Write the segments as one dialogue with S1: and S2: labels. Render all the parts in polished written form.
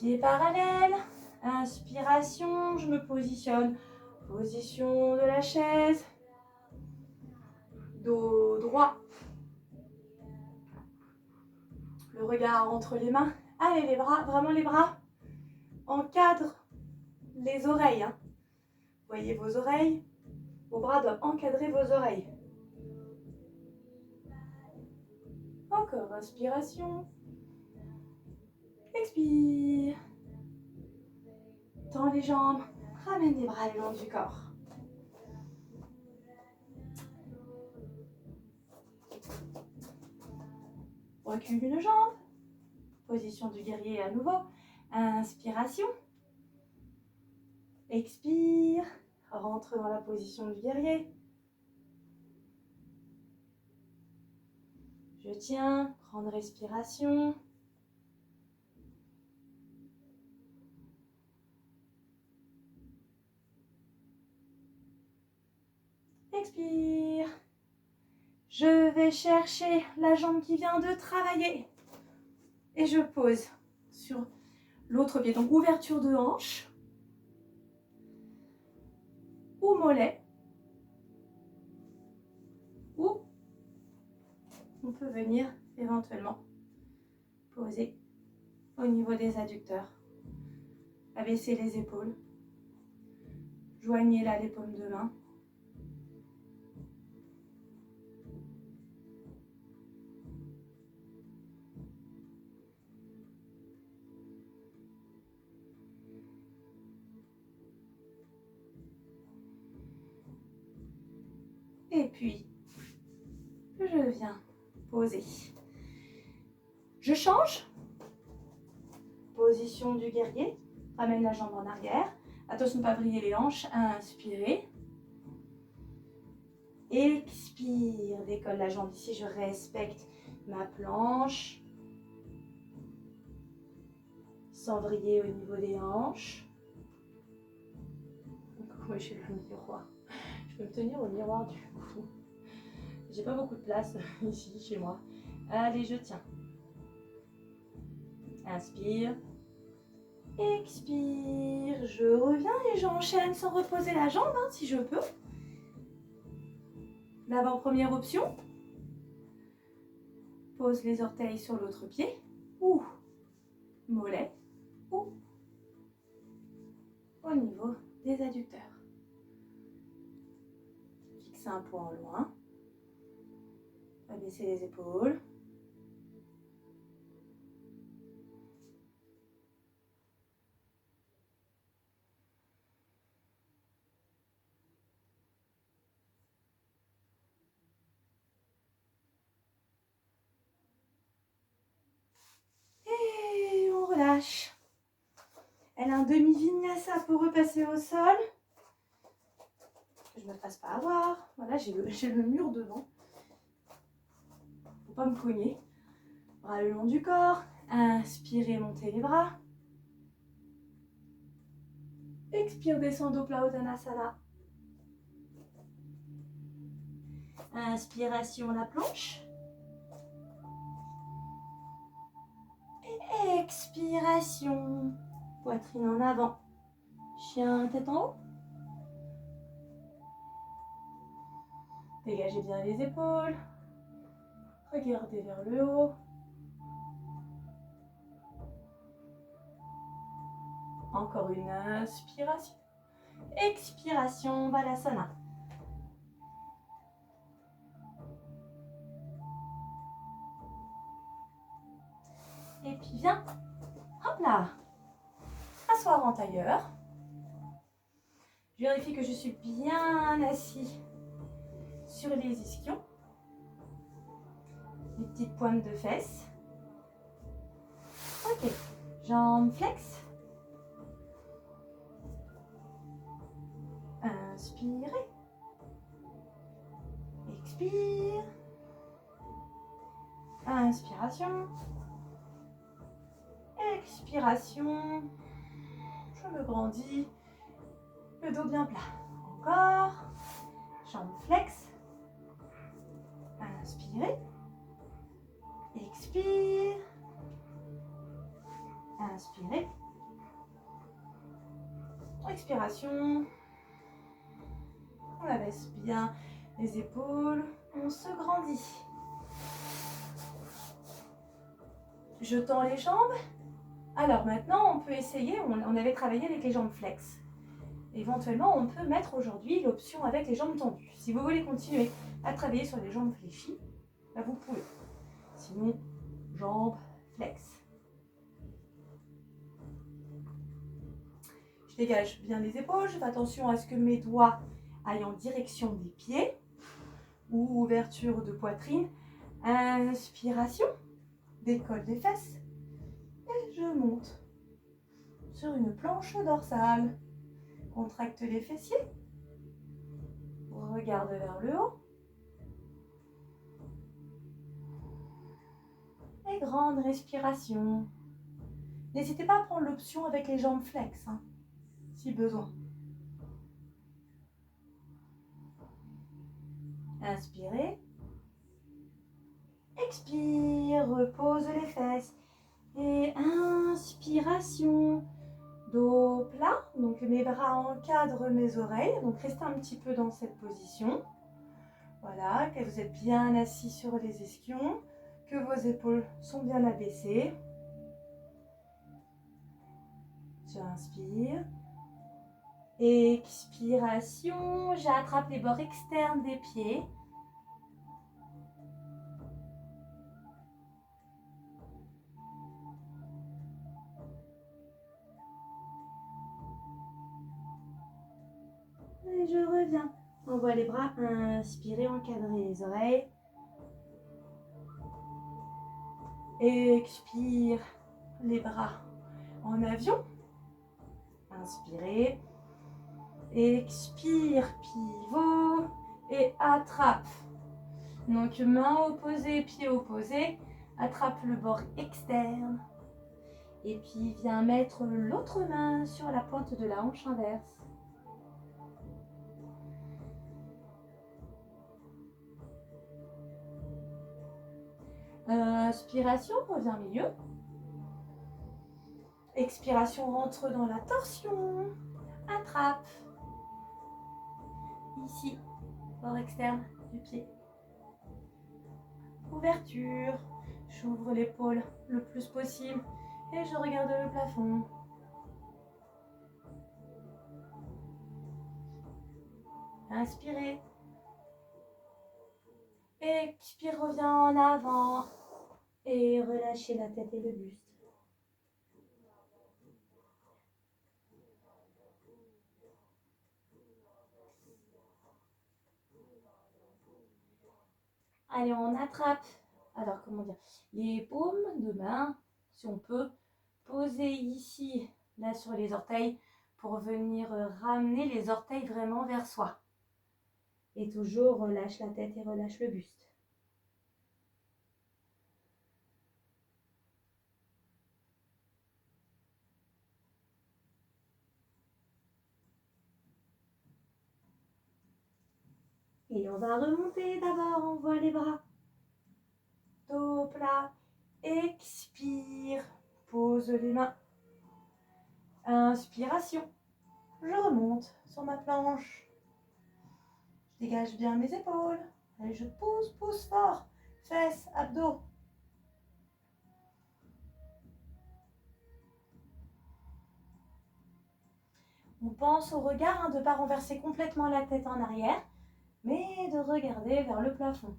S1: Pieds parallèles. Inspiration, je me positionne. Position de la chaise. Dos droit. Le regard entre les mains. Allez, les bras, vraiment les bras. Encadre les oreilles. Voyez vos oreilles. Vos bras doivent encadrer vos oreilles. Encore, inspiration. Expire. Tends les jambes. Ramène les bras le long du corps. Recule une jambe. Position du guerrier à nouveau. Inspiration. Expire. Rentre dans la position du guerrier. Je tiens. Grande respiration. Expire. Je vais chercher la jambe qui vient de travailler. Et je pose sur l'autre pied. Donc ouverture de hanche. Ou mollet. Ou on peut venir éventuellement poser au niveau des adducteurs. Abaisser les épaules. Joignez là les paumes de main. Et puis, je viens poser. Je change. Position du guerrier. Ramène la jambe en arrière. Attention de ne pas vriller les hanches. Inspirez. Expire. Décolle la jambe ici. Je respecte ma planche. Sans vriller au niveau des hanches. Oui, j'ai le miroir. Je peux me tenir au miroir du coup. J'ai pas beaucoup de place ici chez moi. Allez, je tiens. Inspire. Expire. Je reviens et j'enchaîne sans reposer la jambe si je peux. L'avant-première option. Pose les orteils sur l'autre pied. Ou mollet. Ou au niveau des adducteurs. Fixe un point au loin. Abaisser les épaules. Et on relâche. Elle a un demi-vinyasa pour repasser au sol. Que je ne me fasse pas avoir. Voilà, j'ai le mur devant. Faut pas me cogner. Bras le long du corps. Inspirez, montez les bras. Expire, descend au plat Uttanasana. Inspiration, la planche. Et expiration. Poitrine en avant. Chien, tête en haut. Dégagez bien les épaules. Regardez vers le haut. Encore une inspiration. Expiration, Balasana. Et puis viens, hop là, asseoir en tailleur. Je vérifie que je suis bien assis sur les ischions. Les petites pointes de fesses. Ok, jambes flex. Inspirez. Expire. Inspiration. Expiration. Je me grandis. Le dos bien plat. Encore. Jambes flex. Inspirez. Expire. Inspirez. Expiration. On abaisse bien les épaules. On se grandit. Je tends les jambes. Alors maintenant, on peut essayer, on avait travaillé avec les jambes flex. Éventuellement, on peut mettre aujourd'hui l'option avec les jambes tendues. Si vous voulez continuer à travailler sur les jambes fléchies, là vous pouvez. Sinon, jambes flex. Je dégage bien les épaules, je fais attention à ce que mes doigts aillent en direction des pieds ou ouverture de poitrine. Inspiration, décolle des fesses et je monte sur une planche dorsale. Contracte les fessiers, regarde vers le haut et grande respiration. N'hésitez pas à prendre l'option avec les jambes flex, si besoin. Inspirez. Expire, repose les fesses. Et inspiration, dos plat. Donc mes bras encadrent mes oreilles. Donc restez un petit peu dans cette position. Voilà, que vous êtes bien assis sur les ischions, que vos épaules sont bien abaissées. J'inspire. Expiration, j'attrape les bords externes des pieds. Et je reviens. Envoie les bras, inspirez, encadrez les oreilles. Expire les bras en avion. Inspirez. Expire, pivot et attrape. Donc main opposée, pied opposé. Attrape le bord externe. Et puis viens mettre l'autre main sur la pointe de la hanche inverse. Inspiration, reviens milieu. Expiration, rentre dans la torsion. Attrape. Ici, bord externe du pied. Ouverture. J'ouvre l'épaule le plus possible et je regarde le plafond. Inspirez. Expire, reviens en avant. Et relâchez la tête et le buste. Allez, on attrape, alors comment dire, les paumes de main, si on peut, poser ici, là sur les orteils, pour venir ramener les orteils vraiment vers soi. Et toujours relâche la tête et relâche le buste. Et on va remonter d'abord, on voit les bras. Dos plat, expire, pose les mains. Inspiration, je remonte sur ma planche. Je dégage bien mes épaules. Allez, je pousse, pousse fort. Fesses, abdos. On pense au regard, de ne pas renverser complètement la tête en arrière, mais de regarder vers le plafond.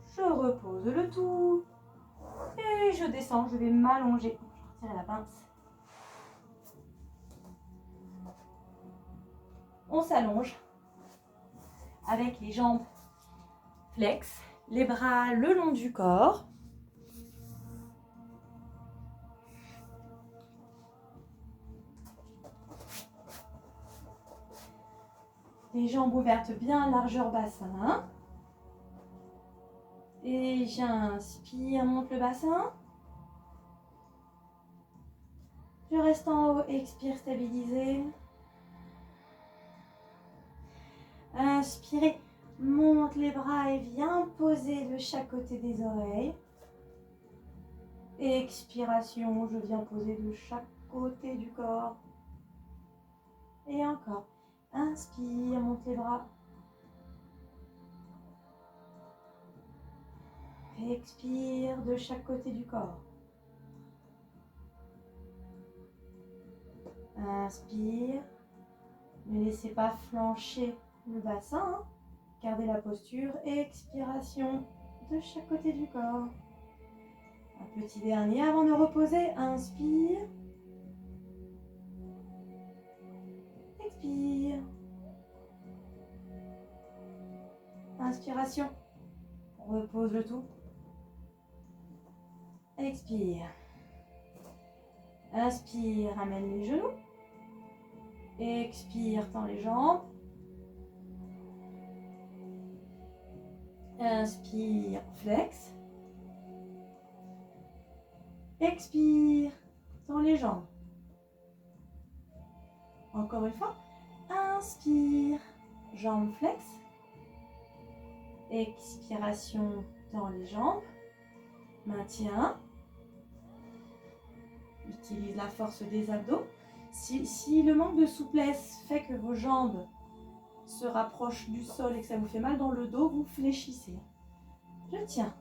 S1: Je repose le tout. Et je descends, je vais m'allonger. Je vais retirer la pince. On s'allonge avec les jambes flex, les bras le long du corps. Les jambes ouvertes bien largeur bassin. Et j'inspire, monte le bassin. Je reste en haut, expire, stabilisé. Inspirez, monte les bras et viens poser de chaque côté des oreilles. Expiration, je viens poser de chaque côté du corps. Et encore. Inspire, monte les bras. Expire de chaque côté du corps. Inspire. Ne laissez pas flancher le bassin. Hein. Gardez la posture. Expiration de chaque côté du corps. Un petit dernier avant de reposer. Inspire. Expire. Inspiration. On repose le tout. Expire. Inspire, ramène les genoux. Expire, tends les jambes. Inspire, flex. Expire, tends les jambes. Encore une fois. Inspire, jambes flex. Expiration, tends les jambes. Maintien. Utilise la force des abdos. Si le manque de souplesse fait que vos jambes se rapprochent du sol et que ça vous fait mal dans le dos, vous fléchissez. Je tiens.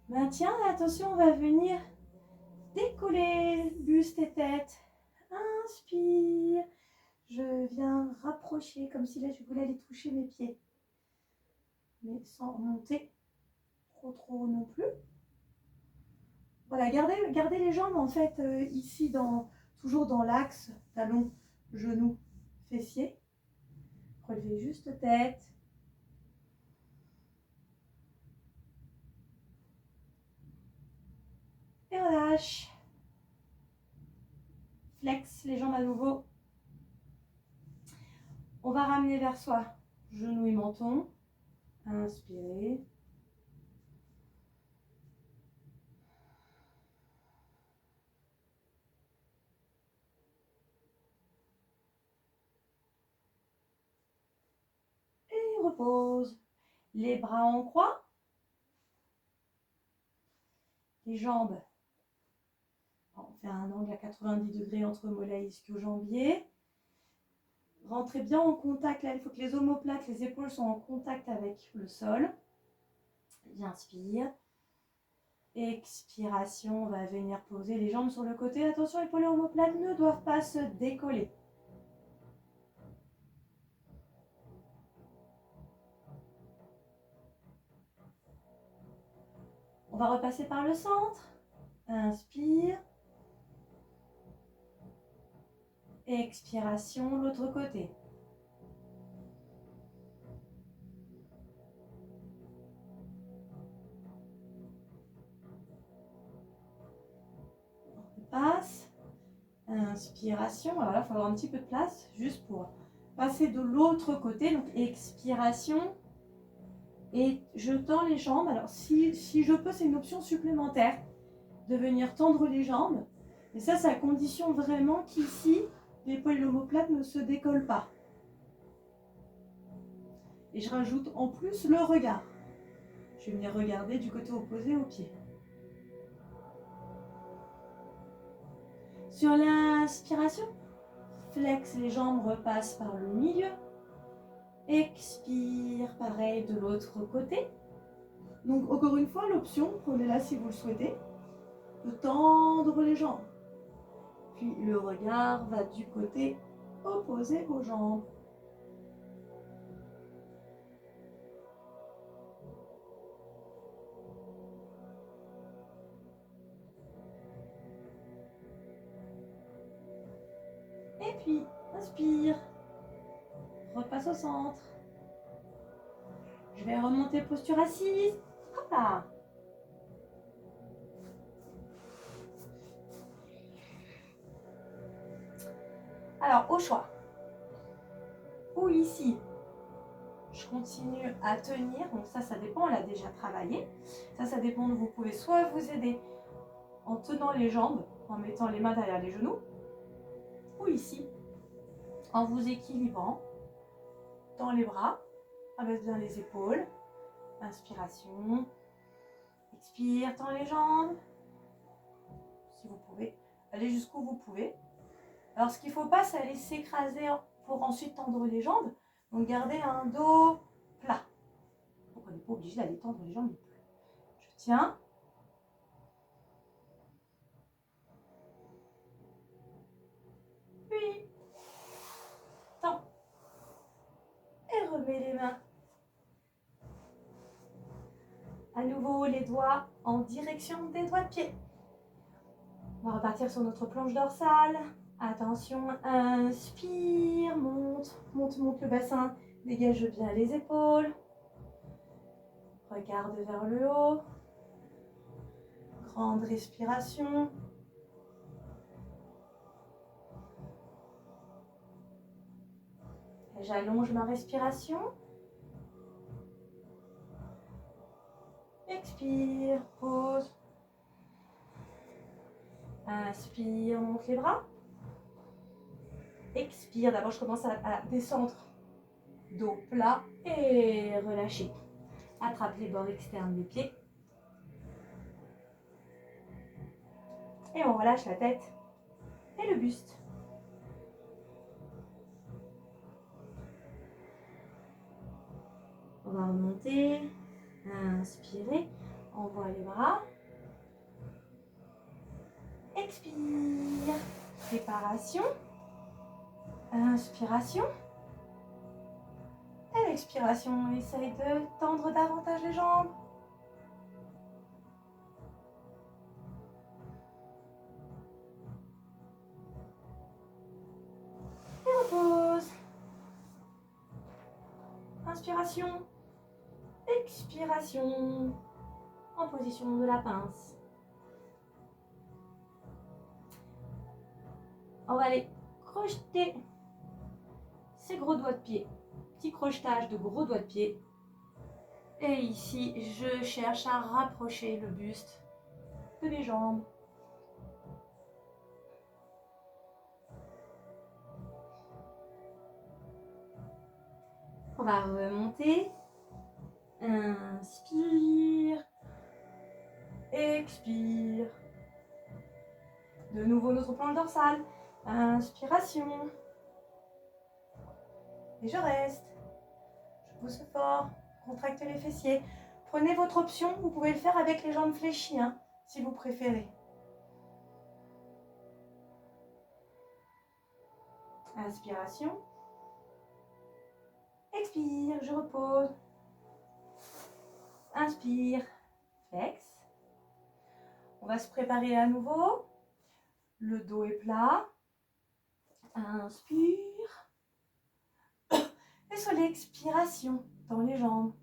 S1: Maintien, attention, on va venir décoller buste et tête. Inspire. Je viens rapprocher comme si là je voulais aller toucher mes pieds. Mais sans monter trop non plus. Voilà, gardez les jambes en fait ici, toujours dans l'axe, talon, genou, fessier. Relevez juste tête. Et relâche. Flex les jambes à nouveau. On va ramener vers soi, genou et menton. Inspirez. Et repose. Les bras en croix. Les jambes. On fait un angle à 90 degrés entre mollet et ischio-jambier. Rentrez bien en contact. Là, il faut que les omoplates, les épaules sont en contact avec le sol. J'inspire. Expiration, on va venir poser les jambes sur le côté. Attention, épaules et omoplates ne doivent pas se décoller. On va repasser par le centre. Inspire. Expiration, l'autre côté. On passe. Inspiration. Alors là, il faut avoir un petit peu de place juste pour passer de l'autre côté. Donc expiration. Et je tends les jambes. Alors si je peux, c'est une option supplémentaire de venir tendre les jambes. Et ça conditionne vraiment qu'ici, l'épaule et l'omoplate ne se décollent pas. Et je rajoute en plus le regard. Je vais venir regarder du côté opposé au pied. Sur l'inspiration, flex les jambes, repasse par le milieu. Expire, pareil de l'autre côté. Donc encore une fois, l'option, prenez-la si vous le souhaitez, de tendre les jambes. Puis le regard va du côté opposé aux jambes. Et puis, inspire. Repasse au centre. Je vais remonter posture assise. Hop là. Alors, au choix. Ou ici, je continue à tenir. Donc ça dépend, on l'a déjà travaillé. Ça dépend de vous. Vous pouvez soit vous aider en tenant les jambes, en mettant les mains derrière les genoux. Ou ici, en vous équilibrant dans les bras, Abaisse bien les épaules. Inspiration. Expire, tends les jambes. Si vous pouvez, allez jusqu'où vous pouvez. Alors ce qu'il ne faut pas, c'est aller s'écraser pour ensuite tendre les jambes. Donc gardez un dos plat. Donc on n'est pas obligé d'aller tendre les jambes non plus. Je tiens. Puis, tends. Et remets les mains. À nouveau, les doigts en direction des doigts de pied. On va repartir sur notre planche dorsale. Attention, inspire, monte, monte, monte le bassin. Dégage bien les épaules. Regarde vers le haut. Grande respiration. Et j'allonge ma respiration. Expire, pause. Inspire, monte les bras. Expire, d'abord je commence à descendre. Dos plat et relâcher. Attrape les bords externes des pieds. Et on relâche la tête et le buste. On va remonter. Inspirez. Envoie les bras. Expire. Séparation. Inspiration. Et l'expiration. Essaye de tendre davantage les jambes. Et repose. Inspiration. Expiration. En position de la pince. On va aller crocheter ces gros doigts de pied. Petit crochetage de gros doigts de pied. Et ici, je cherche à rapprocher le buste de mes jambes. On va remonter. Inspire. Expire. De nouveau notre planche dorsale. Inspiration. Et je reste. Je pousse fort. Contractez les fessiers. Prenez votre option. Vous pouvez le faire avec les jambes fléchies, hein, si vous préférez. Inspiration. Expire. Je repose. Inspire. Flex. On va se préparer à nouveau. Le dos est plat. Inspire. Et sur l'expiration, dans les jambes.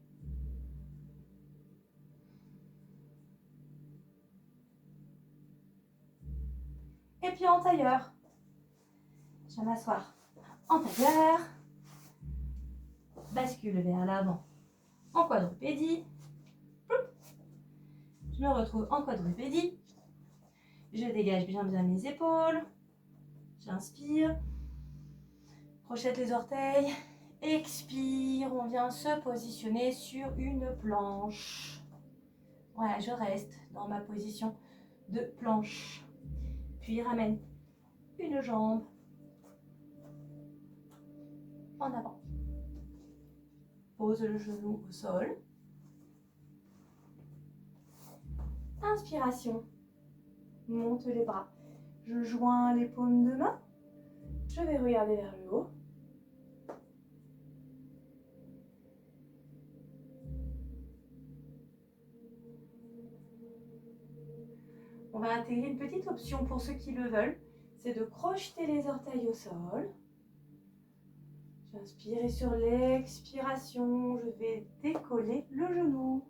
S1: Et puis en tailleur. Je vais m'asseoir en tailleur. Bascule vers l'avant en quadrupédie. Je me retrouve en quadrupédie. Je dégage bien mes épaules. J'inspire. Crochette les orteils. Expire. On vient se positionner sur une planche. Voilà, je reste dans ma position de planche. Puis ramène une jambe en avant. Pose le genou au sol. Inspiration. Monte les bras. Je joins les paumes de main. Je vais regarder vers le haut. On va intégrer une petite option pour ceux qui le veulent. C'est de crocheter les orteils au sol. J'inspire et sur l'expiration, je vais décoller le genou.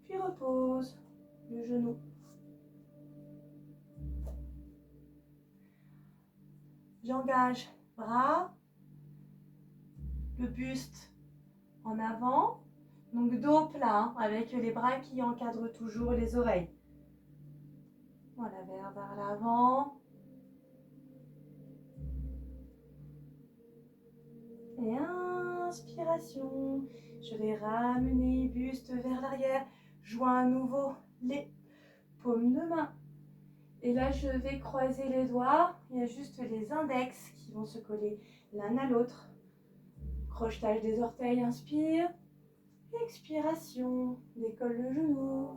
S1: Puis repose le genou. J'engage bras, le buste en avant, donc dos plat, avec les bras qui encadrent toujours les oreilles. regarde vers l'avant. Et inspiration. Je vais ramener buste vers l'arrière. Joins à nouveau les paumes de main. Et là, je vais croiser les doigts. Il y a juste les index qui vont se coller l'un à l'autre. Crochetage des orteils, inspire. Expiration, décolle le genou.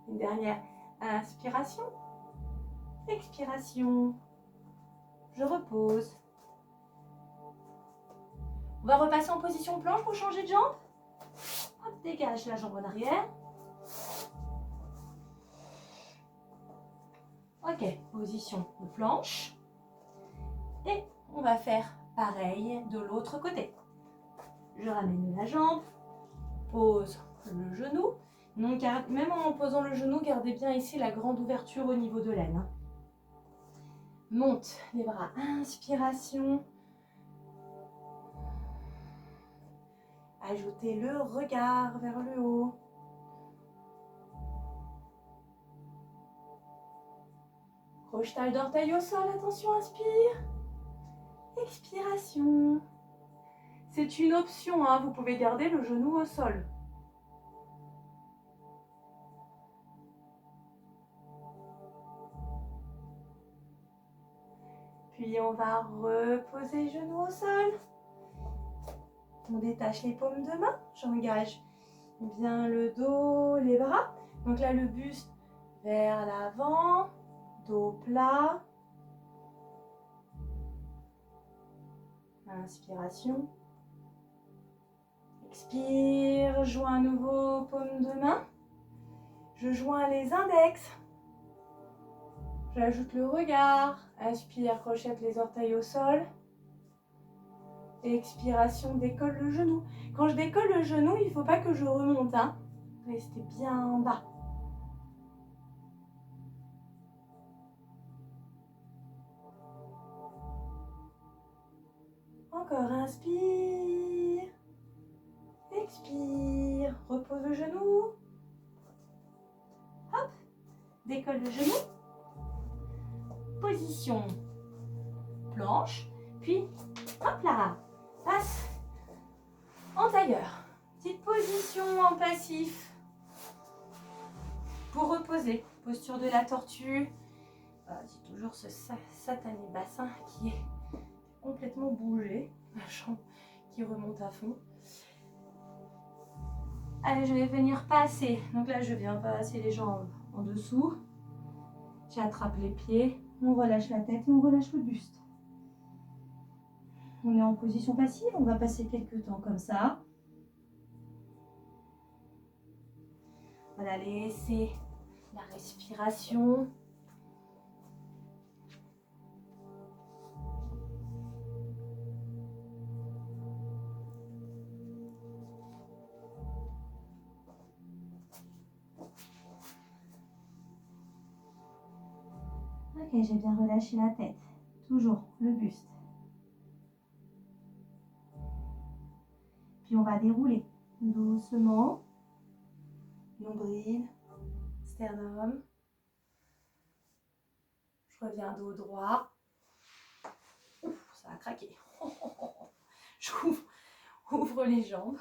S1: Une dernière inspiration. Expiration. Je repose. On va repasser en position planche pour changer de jambe. Hop, dégage la jambe en arrière. Ok, position de planche. Et on va faire pareil de l'autre côté. Je ramène la jambe, pose le genou. Donc, même en posant le genou, gardez bien ici la grande ouverture au niveau de l'aine. Monte les bras, inspiration. Ajoutez le regard vers le haut. Crochetage d'orteil au sol, attention, inspire. Expiration. C'est une option, hein, vous pouvez garder le genou au sol. Puis on va reposer genou au sol. On détache les paumes de main. J'engage bien le dos, les bras. Donc là, le buste vers l'avant. Dos plat. Inspiration. Expire. Joins à nouveau paume de main. Je joins les index. J'ajoute le regard. Inspire, crochette les orteils au sol. Expiration, décolle le genou. Quand je décolle le genou, il ne faut pas que je remonte. Hein. Restez bien en bas. Encore, inspire. Expire. Repose le genou. Hop. Décolle le genou. Position planche. Puis, hop là. Passe en tailleur. Petite position en passif. Pour reposer. Posture de la tortue. C'est toujours ce satané bassin qui est complètement bougé. La jambe qui remonte à fond. Allez, je vais venir passer. Donc là, je viens passer les jambes en dessous. J'attrape les pieds. On relâche la tête et on relâche le buste. On est en position passive. On va passer quelques temps comme ça. Voilà, laissez la respiration. Ok, j'ai bien relâché la tête. Toujours le buste. Puis on va dérouler doucement. Nombril, sternum. Je reviens dos droit. Ouf, ça a craqué. J'ouvre les jambes.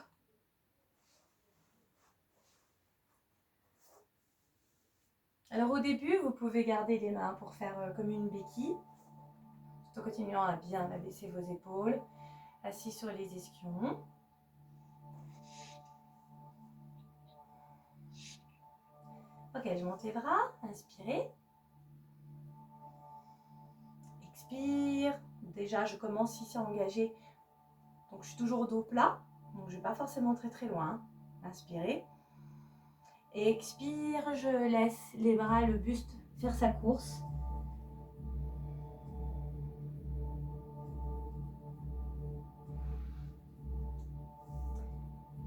S1: Alors au début, vous pouvez garder les mains pour faire comme une béquille, tout en continuant à bien abaisser vos épaules, assis sur les ischions. Ok, je monte les bras, inspirez. Expire. Déjà, je commence ici à engager. Donc je suis toujours dos plat, donc je ne vais pas forcément très loin. Inspirez. Et expire, je laisse les bras, le buste faire sa course.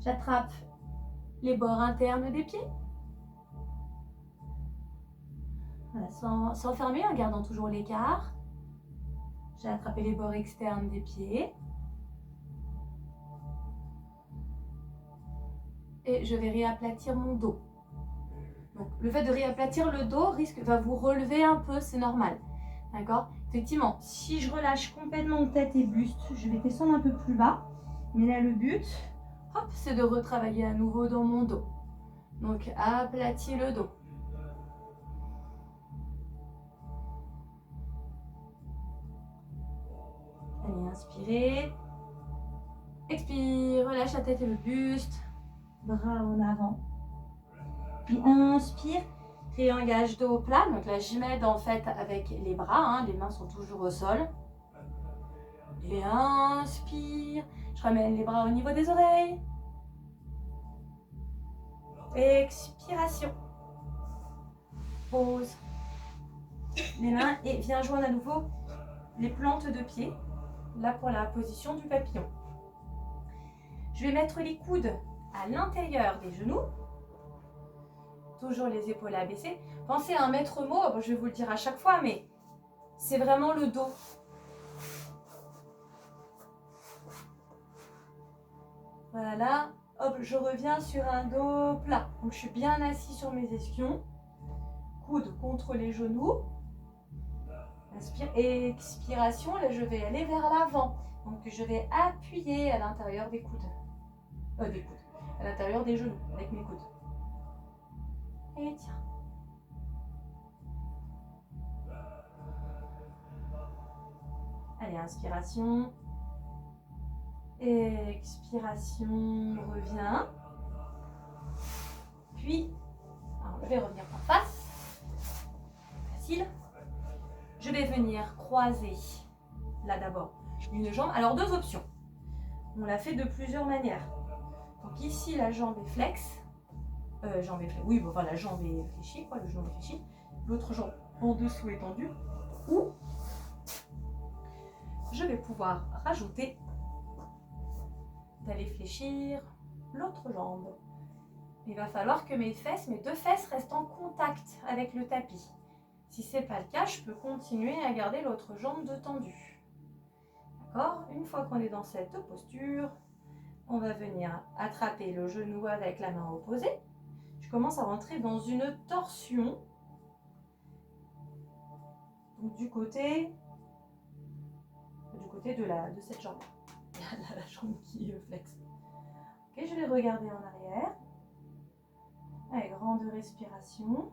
S1: J'attrape les bords internes des pieds. Voilà, sans fermer, en gardant toujours l'écart. J'ai attrapé les bords externes des pieds. et je vais réaplatir mon dos. Donc, le fait de réaplatir le dos va vous relever un peu, c'est normal. D'accord? Effectivement, si je relâche complètement tête et buste, je vais descendre un peu plus bas. Mais là, le but, hop, c'est de retravailler à nouveau dans mon dos. Donc, aplatis le dos. Allez, inspirez. Expire, relâche la tête et le buste. Bras en avant. Puis inspire, réengage dos plat. Donc là, j'y m'aide en fait avec les bras. Les mains sont toujours au sol. Et inspire. Je ramène les bras au niveau des oreilles. Expiration. Pose les mains et viens joindre à nouveau les plantes de pied. Là pour la position du papillon. Je vais mettre les coudes à l'intérieur des genoux. Toujours les épaules abaissées. Pensez à un maître mot, je vais vous le dire à chaque fois, mais c'est vraiment le dos. Voilà, hop, je reviens sur un dos plat. Donc je suis bien assis sur mes ischions. Coudes contre les genoux. Inspire, expiration, là je vais aller vers l'avant. Donc je vais appuyer à l'intérieur des coudes. À l'intérieur des genoux, avec mes coudes. Et tiens. Allez, inspiration. Expiration, revient. Puis, alors je vais revenir en face. Facile. Je vais venir croiser, là d'abord, une jambe. Alors, deux options. On l'a fait de plusieurs manières. Donc ici, la jambe est flex. Oui, bon, enfin, la jambe est fléchie, quoi, le genou est fléchi. L'autre jambe en dessous est tendue. Ou je vais pouvoir rajouter d'aller fléchir l'autre jambe. Il va falloir que mes deux fesses restent en contact avec le tapis. Si ce n'est pas le cas, je peux continuer à garder l'autre jambe tendue. D'accord? Une fois qu'on est dans cette posture, on va venir attraper le genou avec la main opposée. Je commence à rentrer dans une torsion. Donc du côté de cette jambe. La jambe qui flexe. Ok, je vais regarder en arrière. Allez, grande respiration.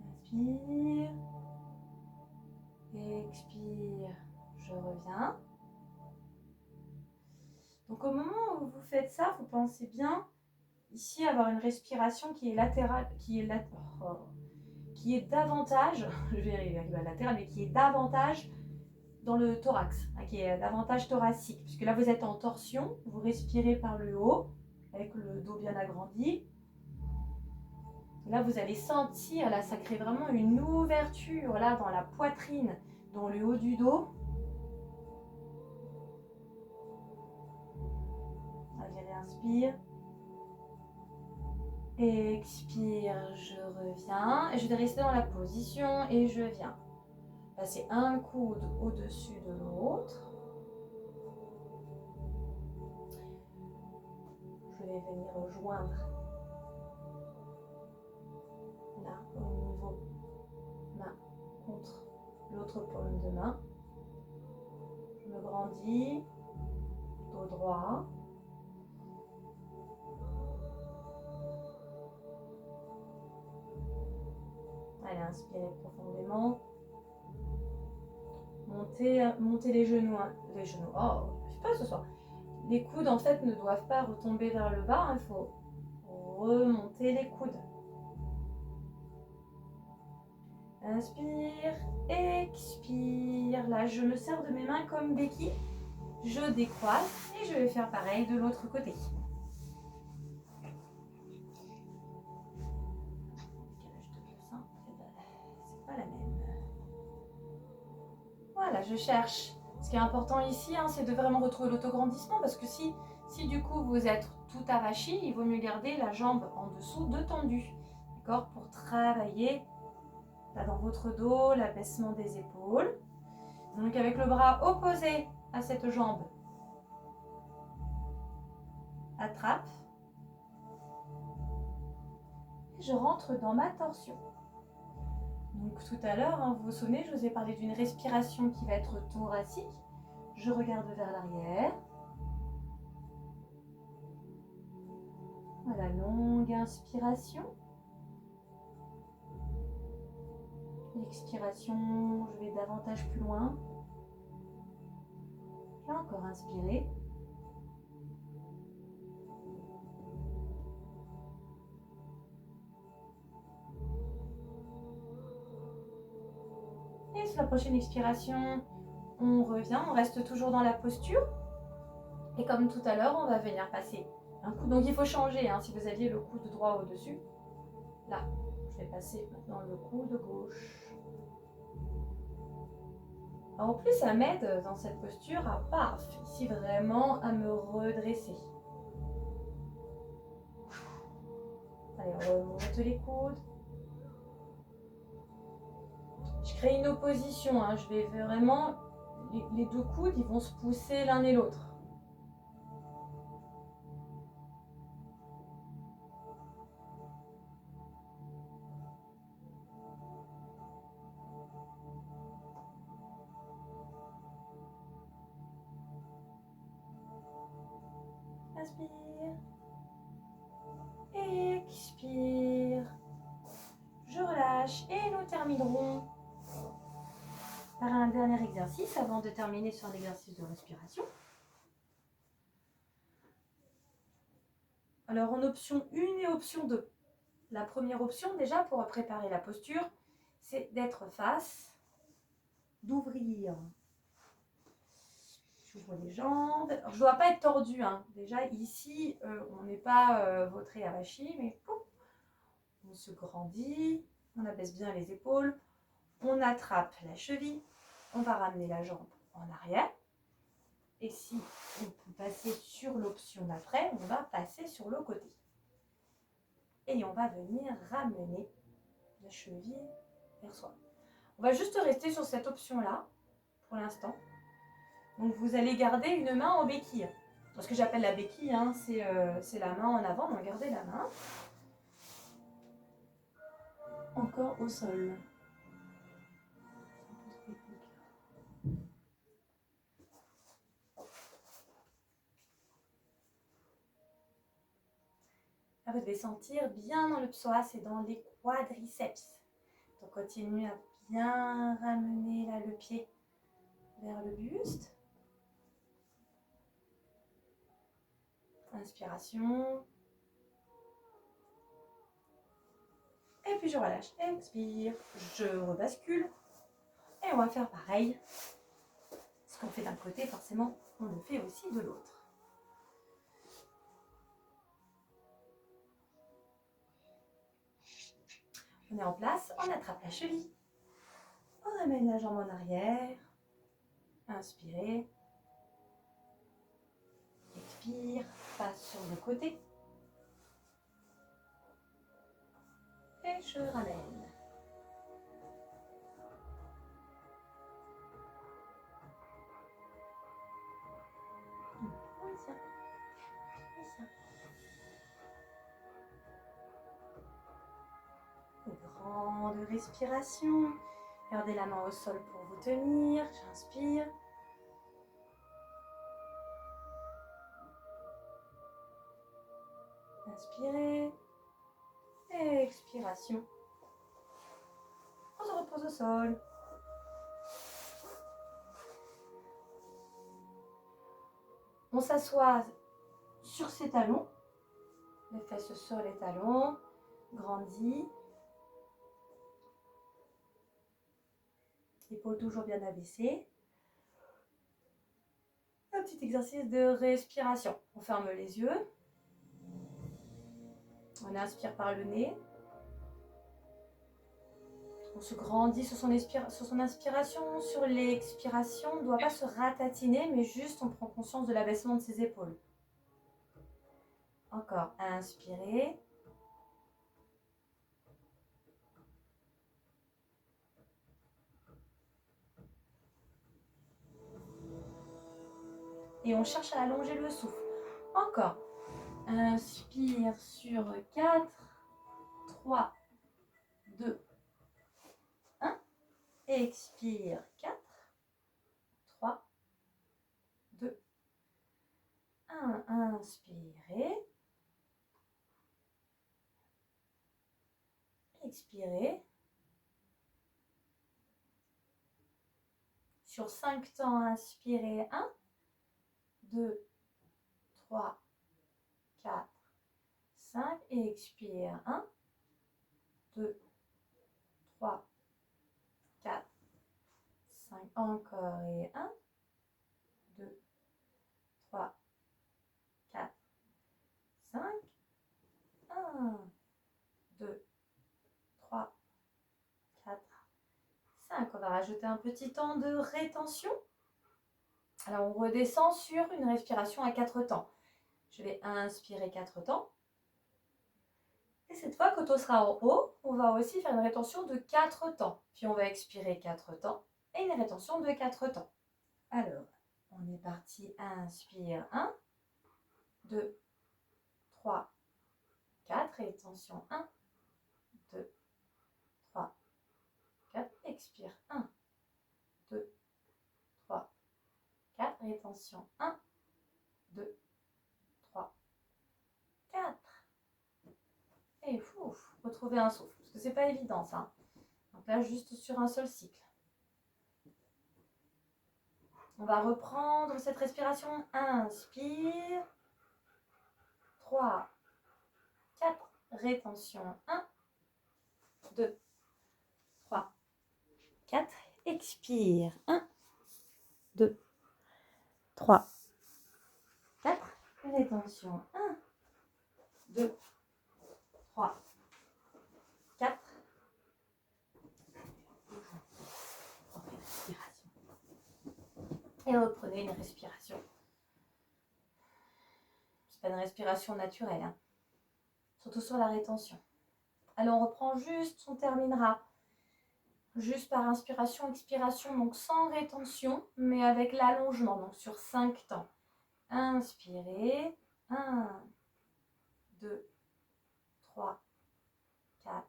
S1: Inspire. Expire. Je reviens. Donc au moment où vous faites ça, vous pensez bien ici avoir une respiration qui est latérale, qui est davantage, je vais arriver à la latérale, mais qui est davantage dans le thorax, qui est davantage thoracique, puisque là vous êtes en torsion, vous respirez par le haut, avec le dos bien agrandi. Là vous allez sentir, là ça crée vraiment une ouverture là dans la poitrine, dans le haut du dos. Allez, réinspire. Expire, je reviens. Et je vais rester dans la position et je viens passer un coude au-dessus de l'autre. Je vais venir rejoindre là au niveau main contre l'autre paume de main. Je me grandis, dos droit. Allez, inspirez profondément. Montez les genoux. Les genoux. Oh, je sais pas ce soir. Les coudes en fait ne doivent pas retomber vers le bas. Il faut remonter les coudes. Inspire, expire. Là, je me sers de mes mains comme béquilles. Je décroise et je vais faire pareil de l'autre côté. C'est pas la même. Voilà, je cherche. Ce qui est important ici, c'est de vraiment retrouver l'autograndissement parce que si Si du coup vous êtes tout avachi, il vaut mieux garder la jambe en dessous de tendue, d'accord, pour travailler là, dans votre dos, l'abaissement des épaules. Donc avec le bras opposé à cette jambe, attrape. Et je rentre dans ma torsion. Donc tout à l'heure, vous vous souvenez, je vous ai parlé d'une respiration qui va être thoracique. Je regarde vers l'arrière. Voilà, longue inspiration. L'expiration, je vais davantage plus loin. Et encore inspirer. Et sur la prochaine expiration, on revient, on reste toujours dans la posture. Et comme tout à l'heure, on va venir passer un coup. Donc il faut changer, si vous aviez le coude droit au-dessus. Là, je vais passer maintenant le coude gauche. Alors, en plus, ça m'aide dans cette posture à ici vraiment à me redresser. Allez, remonte les coudes. Je crée une opposition, je vais vraiment, les deux coudes, ils vont se pousser l'un et l'autre. Inspire. Expire. Je relâche et nous terminerons par un dernier exercice avant de terminer sur un exercice de respiration. Alors en option 1 et option 2. La première option déjà pour préparer la posture, c'est d'être face, d'ouvrir. J'ouvre les jambes. Alors, je ne dois pas être tordue. Déjà ici, on n'est pas vautré avachi, mais on se grandit, on abaisse bien les épaules, on attrape la cheville, on va ramener la jambe en arrière. Et si on peut passer sur l'option d'après, on va passer sur le côté. Et on va venir ramener la cheville vers soi. On va juste rester sur cette option-là pour l'instant. Donc vous allez garder une main en béquille. Ce que j'appelle la béquille, c'est la main en avant, donc gardez la main. Encore au sol. Là, vous devez sentir bien dans le psoas et dans les quadriceps. Donc continue à bien ramener là, le pied vers le buste. Inspiration. Et puis je relâche. Expire. Je rebascule. Et on va faire pareil. Ce qu'on fait d'un côté, forcément, on le fait aussi de l'autre. On est en place, on attrape la cheville. On ramène la jambe en arrière. Inspirez. Expire. Passe sur le côté. Et je ramène. Grande respiration. Gardez la main au sol pour vous tenir. J'inspire. Inspirez. Expiration. On se repose au sol. On s'assoit sur ses talons. Les fesses sur les talons. Grandit. Épaules toujours bien abaissées. Un petit exercice de respiration. On ferme les yeux. On inspire par le nez. On se grandit sur son inspiration. Sur l'expiration, on ne doit pas se ratatiner, mais juste on prend conscience de l'abaissement de ses épaules. Encore, inspirez. Et on cherche à allonger le souffle. Encore. Inspire sur 4, 3, 2, 1. Expire 4, 3, 2, 1. Inspirez. Expirez. Sur 5 temps, inspirez 1, 2, 3, 4, 5. Et expire 1, 2, 3, 4, 5. Encore et 1, 2, 3, 4, 5. 1, 2, 3, 4, 5. On va rajouter un petit temps de rétention. Alors, on redescend sur une respiration à 4 temps. Je vais inspirer 4 temps. Et cette fois, quand on sera en haut, on va aussi faire une rétention de 4 temps. Puis on va expirer 4 temps et une rétention de 4 temps. Alors, on est parti. Inspire 1, 2, 3, 4. Rétention 1, 2, 3, 4. Expire 1, 2, 3, 4. Rétention 1, 2, 3, 4. Et retrouvez un souffle. Parce que c'est pas évident ça. Donc là, juste sur un seul cycle. On va reprendre cette respiration. Inspire. 3, 4. Rétention. 1, 2, 3, 4. Expire. 1, 2, 3, 4. Rétention. 1, 2, 3, 4. Et reprenez une respiration. C'est pas une respiration naturelle, hein. Surtout sur la rétention. Alors on reprend juste, on terminera juste par inspiration, expiration, donc sans rétention, mais avec l'allongement, donc sur 5 temps. Inspirez, 1, 2, 3, 4,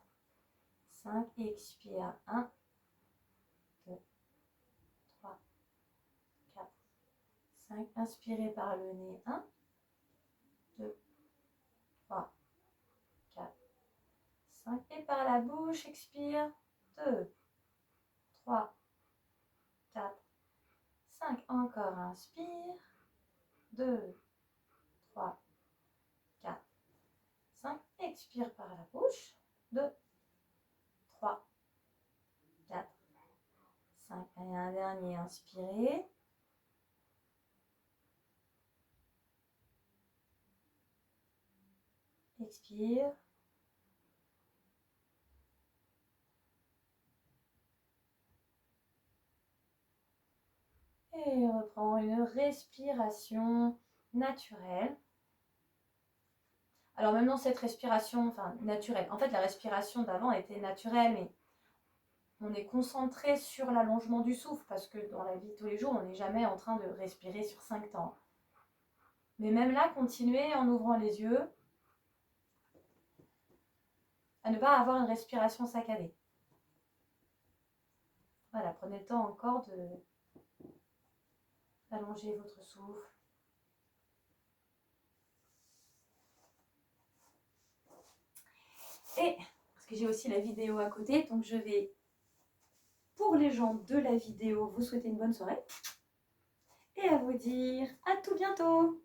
S1: 5, expire, 1, 2, 3, 4, 5, inspirez par le nez, 1, 2, 3, 4, 5, et par la bouche, expire, 2, 3, 4, 5, encore, inspire, 2, 3, 4, 5, expire par la bouche, 2, 3, 4, 5, et un dernier, inspirez, expire, et reprend une respiration naturelle. Alors même dans cette respiration, enfin naturelle, en fait la respiration d'avant était naturelle, mais on est concentré sur l'allongement du souffle parce que dans la vie de tous les jours, on n'est jamais en train de respirer sur 5 temps. Mais même là, continuez en ouvrant les yeux à ne pas avoir une respiration saccadée. Voilà, prenez le temps encore d'allonger votre souffle. Et, parce que j'ai aussi la vidéo à côté, donc je vais, pour les gens de la vidéo, vous souhaiter une bonne soirée. Et à vous dire à tout bientôt!